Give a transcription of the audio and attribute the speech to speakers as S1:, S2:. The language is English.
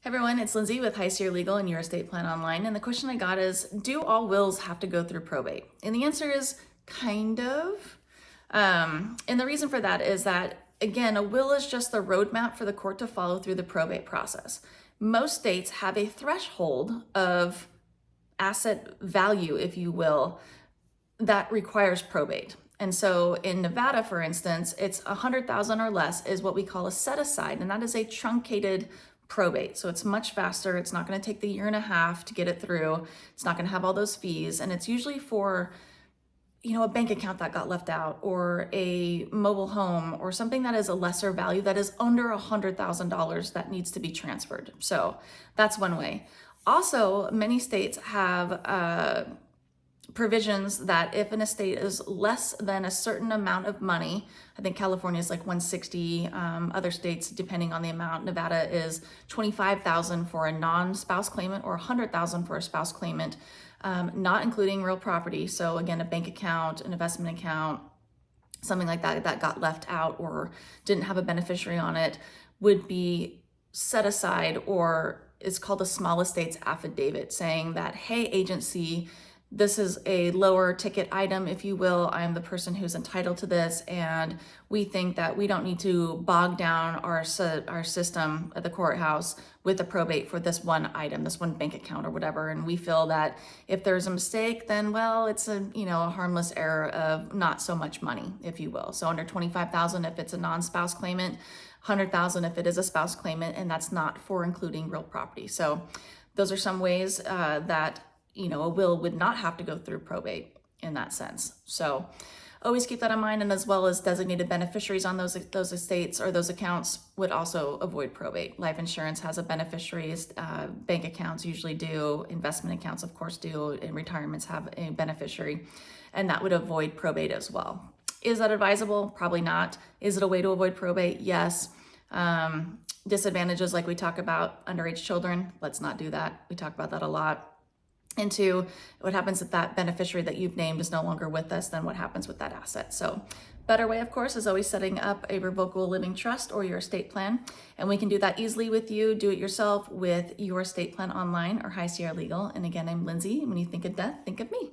S1: Everyone, it's Lindsay with High Sierra Legal and Your Estate Plan Online. And the question I got is, do all wills have to go through probate? And the answer is kind of. And the reason for that is that, again, a will is just the roadmap for the court to follow through the probate process. Most states have a threshold of asset value, if you will, that requires probate. And so in Nevada, for instance, it's 100,000 or less is what we call a set aside, and that is a truncated probate. So it's much faster. It's not going to take the year and a half to get it through. It's not going to have all those fees. And it's usually for, a bank account that got left out, or a mobile home, or something that is a lesser value that is under $100,000 that needs to be transferred. So that's one way. Also, many states have provisions that if an estate is less than a certain amount of money, I think California is like 160, other states, depending on the amount, Nevada is 25,000 for a non-spouse claimant or 100,000 for a spouse claimant, not including real property. So again, a bank account, an investment account, something like that that got left out or didn't have a beneficiary on it would be set aside, or it's called a small estates affidavit, saying that, hey, agency, this is a lower ticket item, if you will. I'm the person who's entitled to this, and we think that we don't need to bog down our system at the courthouse with a probate for this one item, this one bank account or whatever. And we feel that if there's a mistake, then, well, it's a harmless error of not so much money, if you will. So under 25,000 if it's a non-spouse claimant, 100,000 if it is a spouse claimant, and that's not for including real property. So those are some ways that a will would not have to go through probate in that sense. So always keep that in mind, and as well as designated beneficiaries on those estates or those accounts would also avoid probate. Life insurance has a beneficiary, bank accounts usually do, investment accounts of course do, and retirements have a beneficiary, and that would avoid probate as well. Is that advisable? Probably not. Is it a way to avoid probate? Yes. Disadvantages, like we talk about underage children, let's not do that. We talk about that a lot. And two, what happens if that beneficiary that you've named is no longer with us, then what happens with that asset? So better way, of course, is always setting up a revocable living trust or your estate plan. And we can do that easily with you. Do it yourself with Your Estate Plan Online or High Sierra Legal. And again, I'm Lindsay. When you think of death, think of me.